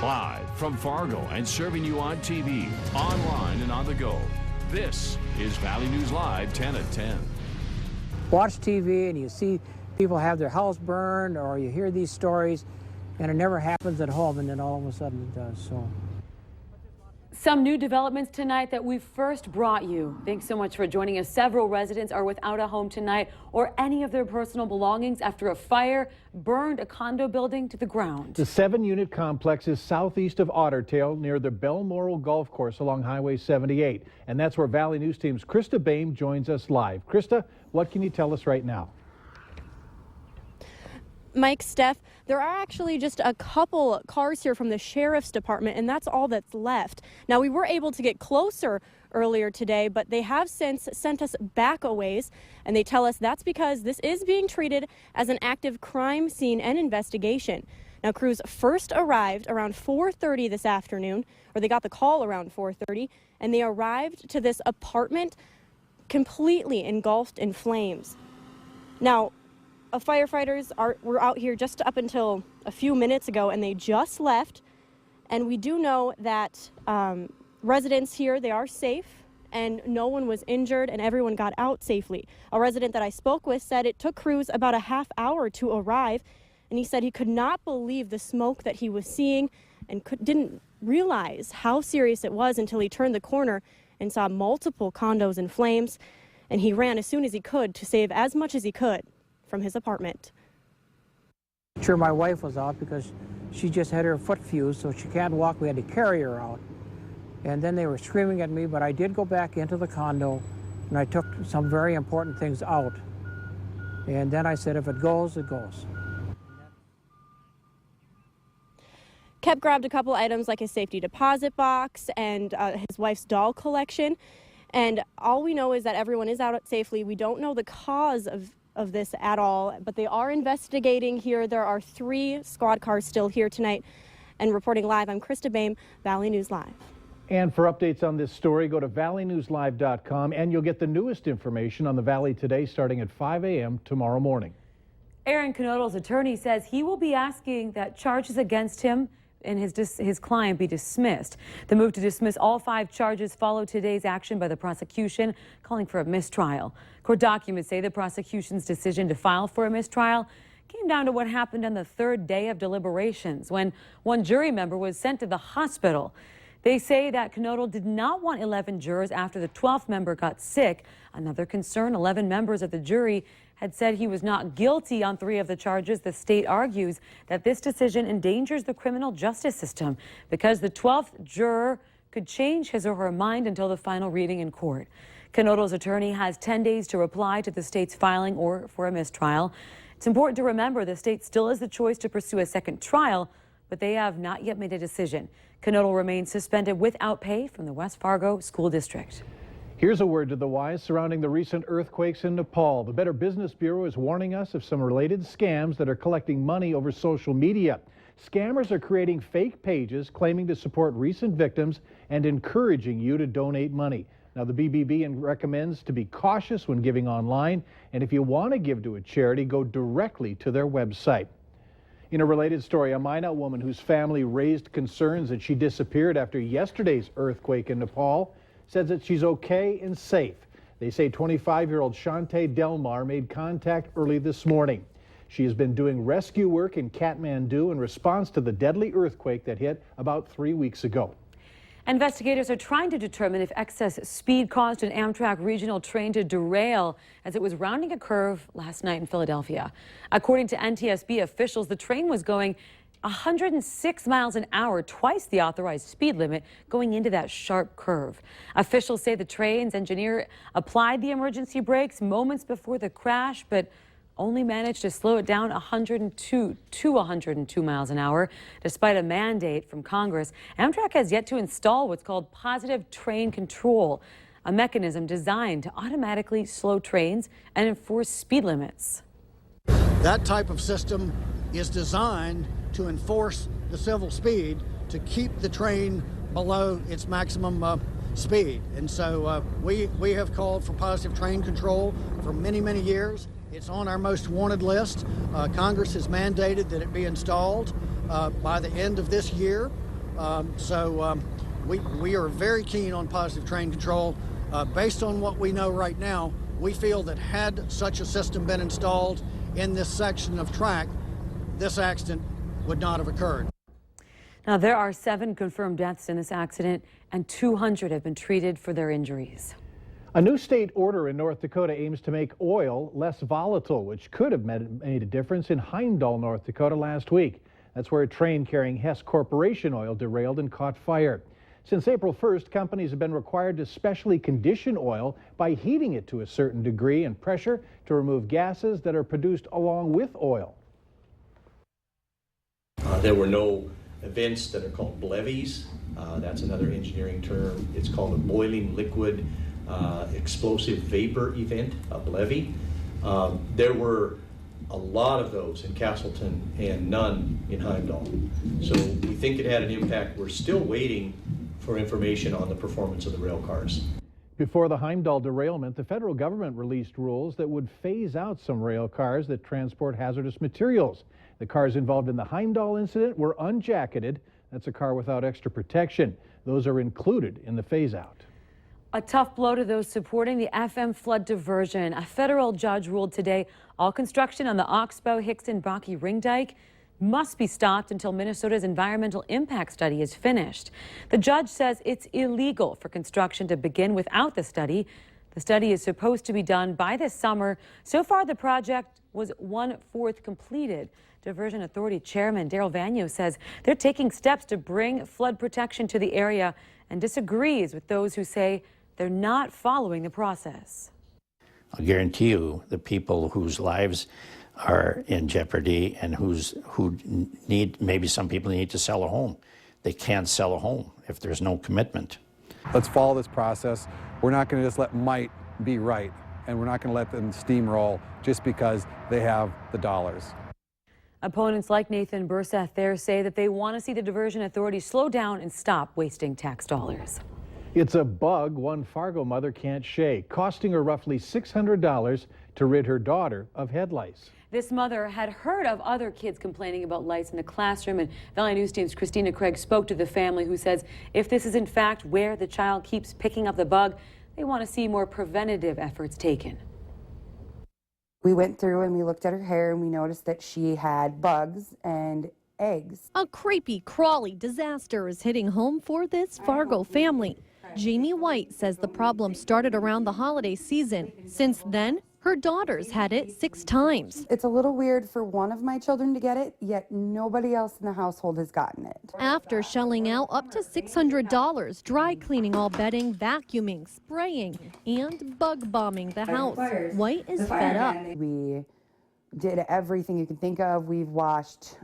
Live from Fargo and serving you on TV, online, and on the go. This is Valley News Live 10 at 10. Watch TV and you see people have their house burned, or you hear these stories, and it never happens at home, and then all of a sudden it does. So. Some new developments tonight that we first brought you. Thanks so much for joining us. Several residents are without a home tonight or any of their personal belongings after a fire burned a condo building to the ground. The 7-unit complex is southeast of Otter Tail near the Balmoral Golf Course along Highway 78. And that's where Valley News Team's Krista Boehm joins us live. Krista, what can you tell us right now? Mike, Steph, there are actually just a couple cars here from the sheriff's department, and that's all that's left. Now, we were able to get closer earlier today, but they have since sent us back a ways, and they tell us that's because this is being treated as an active crime scene and investigation. Now, crews first arrived around 4:30 this afternoon, or they got the call around 4:30, and they arrived to this apartment completely engulfed in flames. Now, firefighters were out here just up until a few minutes ago, and they just left. And we do know that residents here, they are safe, and no one was injured, and everyone got out safely. A resident that I spoke with said it took crews about a half hour to arrive, and he said he could not believe the smoke that he was seeing and didn't realize how serious it was until he turned the corner and saw multiple condos in flames, and he ran as soon as he could to save as much as he could from his apartment. Sure, my wife was out because she just had her foot fused, so she can't walk. We had to carry her out. And then they were screaming at me, but I did go back into the condo, and I took some very important things out. And then I said, if it goes, it goes. Kep grabbed a couple items like his safety deposit box and his wife's doll collection. And all we know is that everyone is out safely. We don't know the cause of this at all, but they are investigating here. There are 3 squad cars still here tonight. And reporting live, I'm Krista Boehm, Valley News Live. And for updates on this story, go to valleynewslive.com, and you'll get the newest information on the Valley today starting at 5 a.m. tomorrow morning. Aaron Knodl's attorney says he will be asking that charges against him and his client be dismissed. The move to dismiss all 5 charges followed today's action by the prosecution calling for a mistrial. Court documents say the prosecution's decision to file for a mistrial came down to what happened on the 3rd day of deliberations when one jury member was sent to the hospital. They say that Knodl did not want 11 jurors after the 12th member got sick. Another concern, 11 members of the jury had said he was not guilty on 3 of the charges. The state argues that this decision endangers the criminal justice system because the 12th juror could change his or her mind until the final reading in court. Knodl's attorney has 10 days to reply to the state's filing or for a mistrial. It's important to remember the state still has the choice to pursue a second trial, but they have not yet made a decision. Knodl remains suspended without pay from the West Fargo School District. Here's a word to the wise surrounding the recent earthquakes in Nepal. The Better Business Bureau is warning us of some related scams that are collecting money over social media. Scammers are creating fake pages claiming to support recent victims and encouraging you to donate money. Now, the BBB recommends to be cautious when giving online, and if you want to give to a charity, go directly to their website. In a related story, a Minot woman whose family raised concerns that she disappeared after yesterday's earthquake in Nepal says that she's okay and safe. They say 25-year-old Shante Delmar made contact early this morning. She has been doing rescue work in Kathmandu in response to the deadly earthquake that hit about 3 weeks ago. Investigators are trying to determine if excess speed caused an Amtrak regional train to derail as it was rounding a curve last night in Philadelphia. According to NTSB officials, the train was going 106 miles an hour, twice the authorized speed limit, going into that sharp curve. Officials say the train's engineer applied the emergency brakes moments before the crash, but only managed to slow it down 102 miles an hour, despite a mandate from Congress. Amtrak has yet to install what's called positive train control, a mechanism designed to automatically slow trains and enforce speed limits. That type of system is designed to enforce the civil speed to keep the train below its maximum speed. And so we have called for positive train control for many, many years. It's on our most wanted list. Congress has mandated that it be installed by the end of this year. We are very keen on positive train control. Based on what we know right now, we feel that had such a system been installed in this section of track, this accident would not have occurred. Now, there are 7 confirmed deaths in this accident, and 200 have been treated for their injuries. A new state order in North Dakota aims to make oil less volatile, which could have made a difference in Heimdall, North Dakota last week. That's where a train carrying Hess Corporation oil derailed and caught fire. Since April 1st, companies have been required to specially condition oil by heating it to a certain degree and pressure to remove gases that are produced along with oil. There were no events that are called BLEVs. That's another engineering term. It's called a boiling liquid explosive vapor event, a BLEVE. There were a lot of those in Castleton and none in Heimdall. So we think it had an impact. We're still waiting for information on the performance of the rail cars. Before the Heimdall derailment, the federal government released rules that would phase out some rail cars that transport hazardous materials. The cars involved in the Heimdall incident were unjacketed. That's a car without extra protection. Those are included in the phase out. A tough blow to those supporting the FM flood diversion. A federal judge ruled today all construction on the Oxbow-Hickson-Baki ring dike must be stopped until Minnesota's environmental impact study is finished. The judge says it's illegal for construction to begin without the study. The study is supposed to be done by this summer. So far, the project was 1/4 completed. Diversion Authority Chairman Daryl Vanyo says they're taking steps to bring flood protection to the area and disagrees with those who say they're not following the process. I'll guarantee you the people whose lives are in jeopardy and who need, maybe some people need to sell a home. They can't sell a home if there's no commitment. Let's follow this process. We're not going to just let might be right, and we're not going to let them steamroll just because they have the dollars. Opponents like Nathan Burseth there say that they want to see the Diversion Authority slow down and stop wasting tax dollars. It's a bug one Fargo mother can't shake, costing her roughly $600 to rid her daughter of head lice. This mother had heard of other kids complaining about lice in the classroom, and Valley News Team's Christina Craig spoke to the family, who says if this is in fact where the child keeps picking up the bug, they want to see more preventative efforts taken. We went through and we looked at her hair and we noticed that she had bugs and eggs. A creepy, crawly disaster is hitting home for this Fargo family. Jamie White says the problem started around the holiday season. Since then, her daughters had it 6 times. It's a little weird for one of my children to get it, yet nobody else in the household has gotten it. After shelling out up to $600, dry cleaning all bedding, vacuuming, spraying, and bug bombing the house, White is fed up. We did everything you can think of. We've washed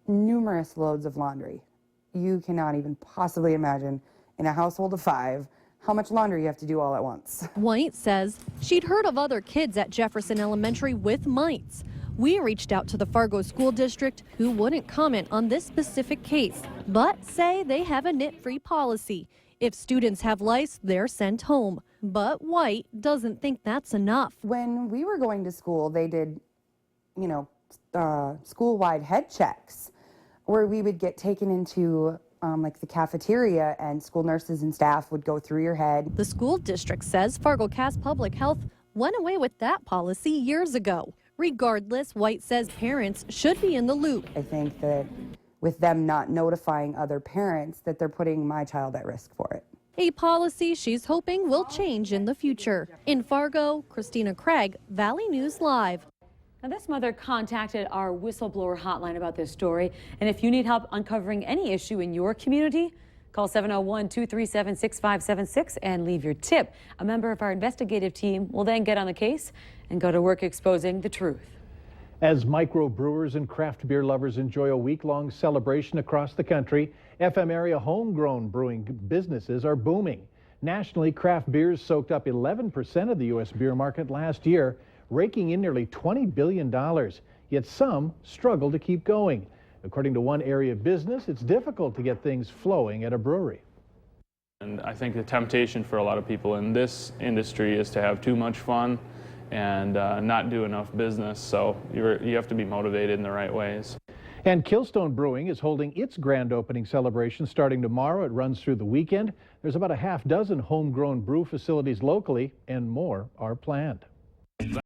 numerous loads of laundry. You cannot even possibly imagine, in a household of 5, how much laundry you have to do all at once. White says she'd heard of other kids at Jefferson Elementary with mites. We reached out to the Fargo School District, who wouldn't comment on this specific case, but say they have a knit-free policy. If students have lice, they're sent home. But White doesn't think that's enough. When we were going to school, they did, school-wide head checks, where we would get taken into like the cafeteria, and school nurses and staff would go through your head. The school district says Fargo Cass Public Health went away with that policy years ago. Regardless, White says parents should be in the loop. I think that with them not notifying other parents, that they're putting my child at risk for it. A policy she's hoping will change in the future. In Fargo, Christina Craig, Valley News Live. Now, this mother contacted our whistleblower hotline about this story, and if you need help uncovering any issue in your community, call 701-237-6576 and leave your tip. A member of our investigative team will then get on the case and go to work exposing the truth. As microbrewers and craft beer lovers enjoy a week-long celebration across the country, FM area homegrown brewing businesses are booming. Nationally, craft beers soaked up 11% of the U.S. beer market last year, raking in nearly $20 billion. Yet some struggle to keep going. According to one area business, it's difficult to get things flowing at a brewery. And I think the temptation for a lot of people in this industry is to have too much fun and not do enough business. So you have to be motivated in the right ways. And Killstone Brewing is holding its grand opening celebration starting tomorrow. It runs through the weekend. There's about a half dozen homegrown brew facilities locally, and more are planned.